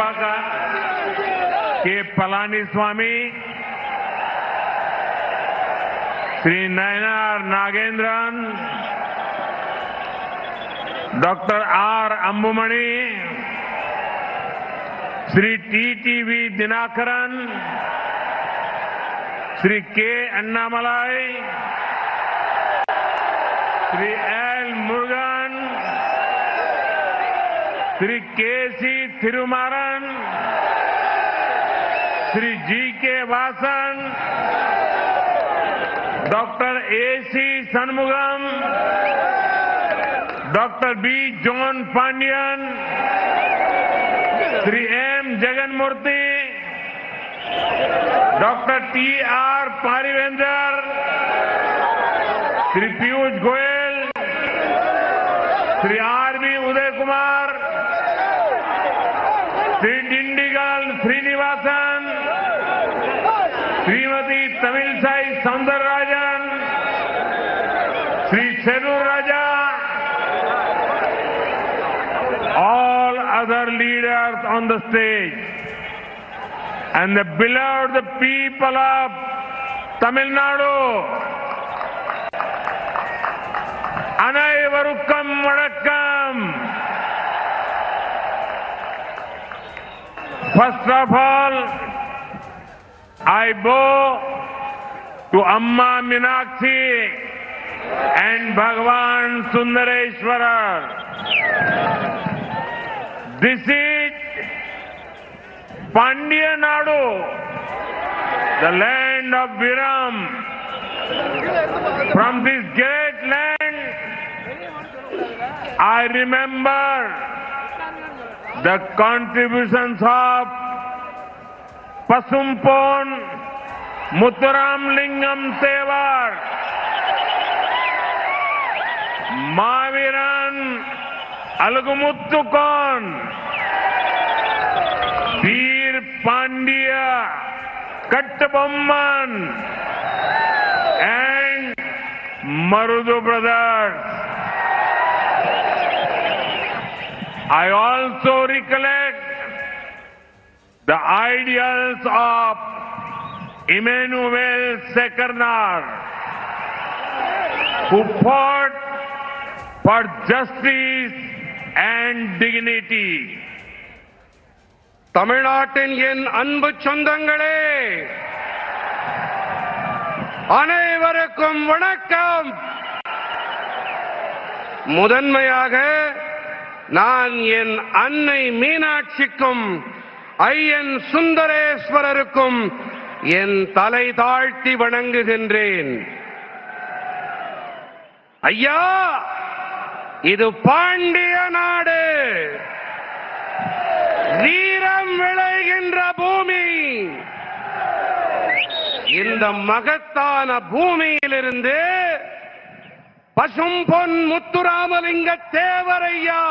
Divaka, K. Palaniswamy, Sri Nayanar Nagendran, Dr. R. Ambumani, Sri T.T.V. Dinakaran, Sri K. Annamalai, Sri L. Murugan, Sri K.C. Thirumaran, Sri G.K. Vasan, Dr. A.C. Sanmugam, Dr. B. John Pandian, Sri M. Jaganmurthy, Dr. T.R. Parivendar, Sri Piyush Goyal, Sri R.B. Uday Kumar, Sri Dindigal Srinivasan, Srimati Tamilsai Soundararajan, Sri Serur Raja, all other leaders on the stage, and the beloved people of Tamil Nadu, அனைவருக்கும் வணக்கம். First of all, I bow to Amma Meenakshi and Bhagwan Sundareshwara. This is Pandya Nadu, the land of Viram. From this great land, I remember the contributions of Pasumpon Muthuram Lingam Tevar, Maviran Alagumuttukon, Veer Pandya Kattabomman, and Marudu brothers. I also recollect the ideals of Emmanuel Sekernar, who fought for justice and dignity. தமிழ்நாட்டின் என் அன்பு சொந்தங்களே, அனைவருக்கும் வணக்கம். முதன்மையாக நான் என் அன்னை மீனாட்சிக்கும் ஐயன் சுந்தரேஸ்வரருக்கும் என் தலை தாழ்த்தி வணங்குகின்றேன். ஐயா, இது பாண்டிய நாடு, வீரம் விளைகின்ற பூமி. இந்த மகத்தான பூமியிலிருந்து பசும்பொன் முத்துராமலிங்க தேவரையா,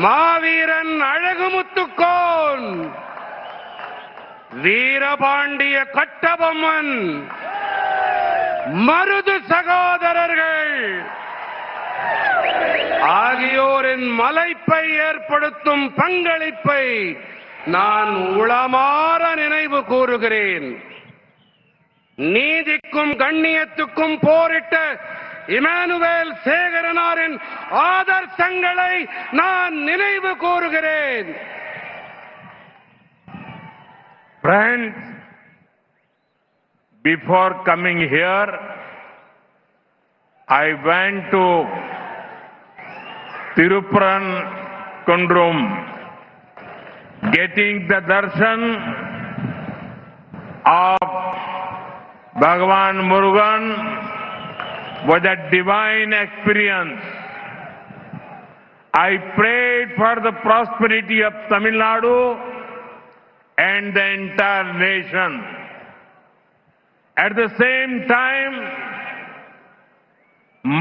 மாவீரன் அழகுமுத்துக்கோன், வீரபாண்டிய கட்டபொம்மன், மருது சகோதரர்கள் ஆகியோரின் மலைப்பை ஏற்படுத்தும் பங்களிப்பை நான் உளமாற நினைவு கூறுகிறேன். நீதிக்கும் கண்ணியத்துக்கும் போரிட்ட இமானுவேல் சேகரனாரின் ஆதர்சங்களை நான் நினைவு கூறுகிறேன். Friends, before coming here, I went to Tirupuran Kundrum. Getting the darshan of Bhagwan Murugan was a divine experience. I prayed for the prosperity of Tamil Nadu and the entire nation. At the same time,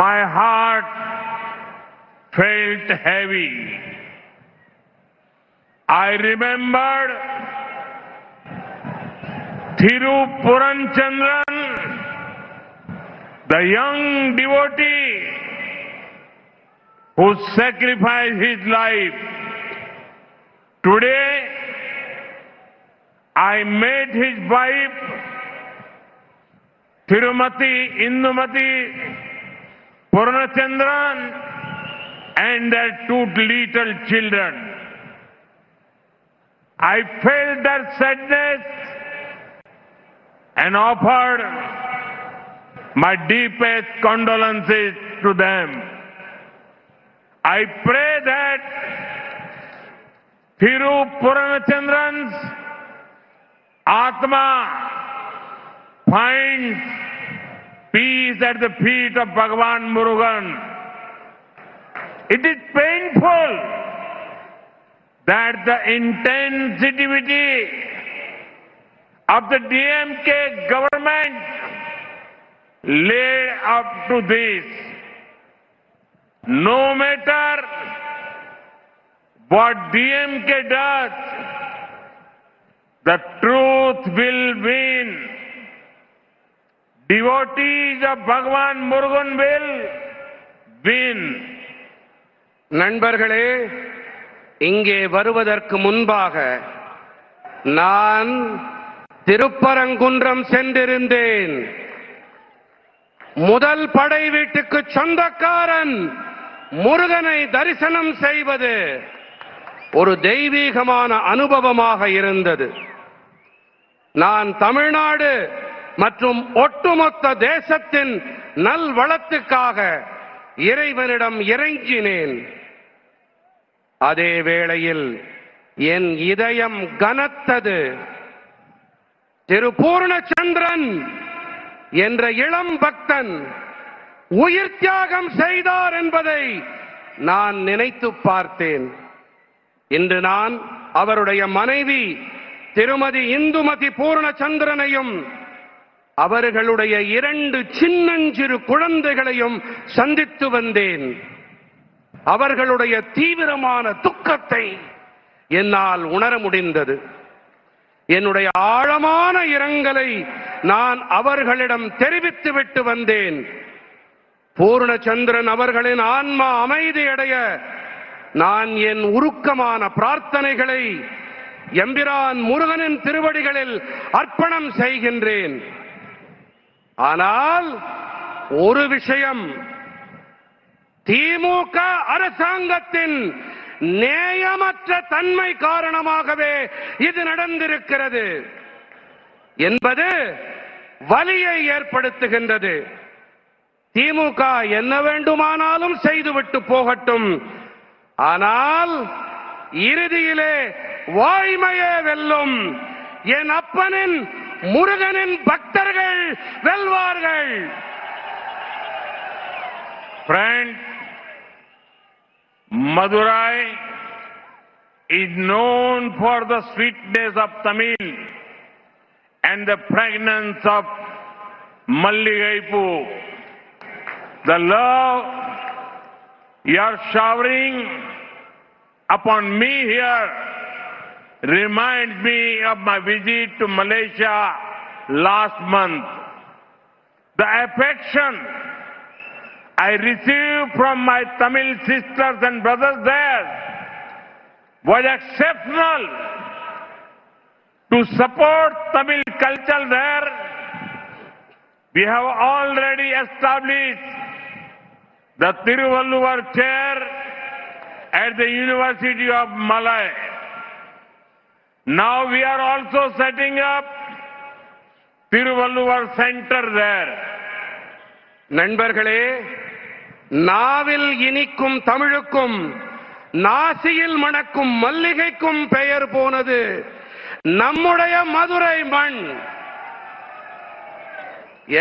my heart felt heavy. I remembered Thirupuran, the young devotee who sacrificed his life Today, I met his wife, Tirumati Indumati Purnachandran, and their 2 little children. I felt their sadness and offered my deepest condolences to them. I pray that Thiru Purnachandran's Atma finds peace at the feet of Bhagavan Murugan. It is painful that the insensitivity of the DMK government led up to this. No matter what DMK does, the truth will win. Devotees of Bhagavan Murugan will win. நண்பர்களே, இங்கே வருவதற்கு முன்பாக நான் திருப்பரங்குன்றம் சென்றிருந்தேன். முதல் படை வீட்டுக்கு சொந்தக்காரன் முருகனை தரிசனம் செய்வது ஒரு தெய்வீகமான அனுபவமாக இருந்தது. நான் தமிழ்நாடு மற்றும் ஒட்டுமொத்த தேசத்தின் நல்வளத்துக்காக இறைவனிடம் இறைஞ்சினேன். அதே வேளையில் என் இதயம் கனத்தது. திரு பூர்ணச்சந்திரன் என்ற இளம் பக்தன் உயிர் தியாகம் செய்தார் என்பதை நான் நினைத்து பார்த்தேன். இன்று நான் அவருடைய மனைவி திருமதி இந்துமதி பூர்ணச்சந்திரனையும் அவர்களுடைய 2 சின்னஞ்சிறு குழந்தைகளையும் சந்தித்து வந்தேன். அவர்களுடைய தீவிரமான துக்கத்தை என்னால் உணர முடிந்தது. என்னுடைய ஆழமான இரங்கலை நான் அவர்களிடம் தெரிவித்துவிட்டு வந்தேன். பூர்ணச்சந்திரன் அவர்களின் ஆன்மா அமைதியடைய நான் என் உருக்கமான பிரார்த்தனைகளை எம்பிரான் முருகனின் திருவடிகளில் அர்ப்பணம் செய்கின்றேன். ஆனால் ஒரு விஷயம், திமுக அரசாங்கத்தின் நேயமற்ற தன்மை காரணமாகவே இது நடந்திருக்கிறது என்பது வலியை ஏற்படுத்துகின்றது. திமுக என்ன வேண்டுமானாலும் செய்துவிட்டு போகட்டும், ஆனால் இறுதியிலே வாய்மையே வெல்லும். என் அப்பனின் முருகனின் பக்தர்கள் வெல்வார்கள். Friends, Madurai is known for the sweetness of Tamil and the fragrance of Malligaipu. The love you are showering upon me here reminds me of my visit to Malaysia last month. The affection I received from my Tamil sisters and brothers there was exceptional. To support Tamil culture there, we have already established the Tiruvalluvar chair at the University of Malay. Now we are also setting up Tiruvalluvar Center there. நண்பர்களே, நாவில் இனிக்கும் தமிழுக்கும் நாசியில் மணக்கும் மல்லிகைக்கும் பெயர் போனது நம்முடைய மதுரை மண்.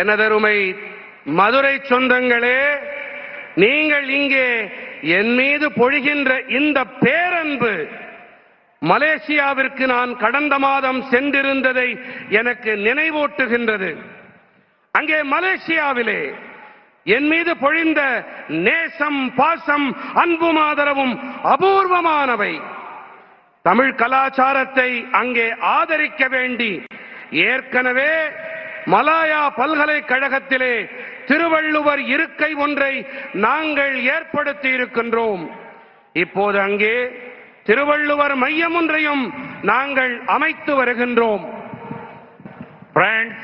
எனதருமை மதுரை சொந்தங்களே, நீங்கள் இங்கே என் மீது பொழிகின்ற இந்த பேரன்பு மலேசியாவிற்கு நான் கடந்த மாதம் சென்றிருந்ததை எனக்கு நினைவூட்டுகின்றது. அங்கே மலேசியாவிலே என் மீது பொழிந்த நேசம், பாசம், அன்பும் ஆதரவும் அபூர்வமானவை. தமிழ் கலாச்சாரத்தை அங்கே ஆதரிக்க வேண்டி ஏற்கனவே மலாயா பல்கலைக்கழகத்திலே திருவள்ளுவர் இருக்கை ஒன்றை நாங்கள் ஏற்படுத்தி இருக்கின்றோம். இப்போது அங்கே திருவள்ளுவர் மையம் ஒன்றையும் நாங்கள் அமைத்து வருகின்றோம். Friends,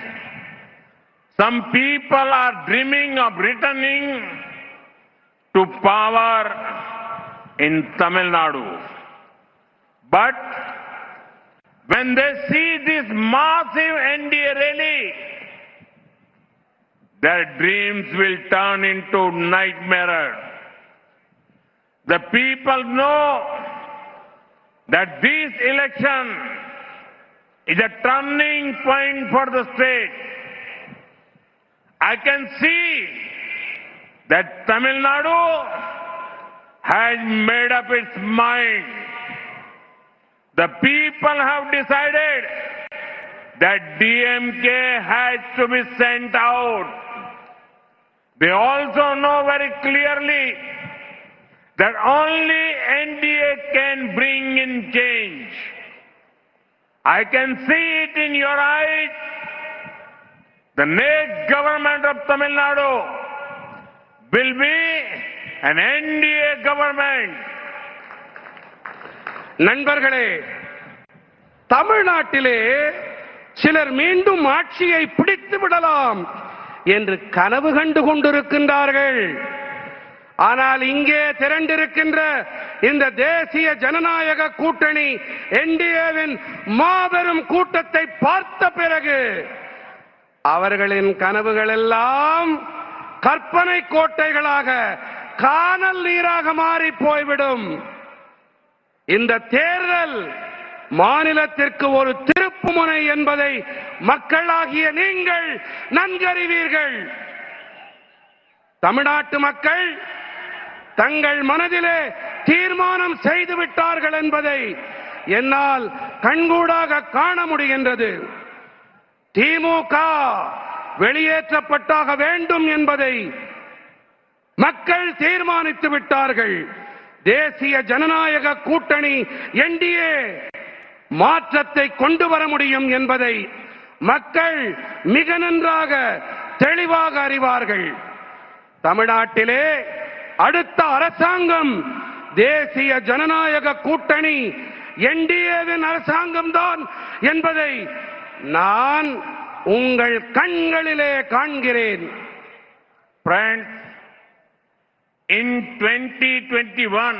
some people are dreaming of returning to power in Tamil Nadu. But when they see this massive NDA rally, their dreams will turn into nightmares. The people know that this election is a turning point for the state. I can see that Tamil Nadu has made up its mind. The people have decided that DMK has to be sent out. They also know very clearly that only NDA can bring in change. I can see it in your eyes. The next government of Tamil Nadu will be an NDA government. நண்பர்களே, தமிழ்நாட்டிலே சிலர் மீண்டும் ஆட்சியை பிடித்து விடலாம் என்று கனவு கண்டு கொண்டிருக்கின்றார்கள். ஆனால் இங்கே திரண்டிருக்கின்ற இந்த தேசிய ஜனநாயக கூட்டணி என்டிஏவின் மாபெரும் கூட்டத்தை பார்த்த பிறகு அவர்களின் கனவுகள் எல்லாம் கற்பனை கோட்டைகளாக கானல் நீராக மாறி போய்விடும். இந்த தேர்தல் மாநிலத்திற்கு ஒரு திருப்புமுனை என்பதை மக்களாகிய நீங்கள் நன்கறிவீர்கள். தமிழ்நாட்டு மக்கள் தங்கள் மனதிலே தீர்மானம் செய்து விட்டார்கள் என்பதை என்னால் கண்கூடாக காண முடிகின்றது. திமுக வெளியேற்றப்பட்டாக வேண்டும் என்பதை மக்கள் தீர்மானித்து விட்டார்கள். தேசிய ஜனநாயக கூட்டணி என்டிஏ மாற்றத்தை கொண்டு வர முடியும் என்பதை மக்கள் மிக நன்றாக தெளிவாக அறிவார்கள். தமிழ்நாட்டிலே அடுத்த அரசாங்கம் தேசிய ஜனநாயக கூட்டணி என்டிஏவின் அரசாங்கம்தான் என்பதை நான் உங்கள் கண்களிலே காண்கிறேன். Friends, in 2021,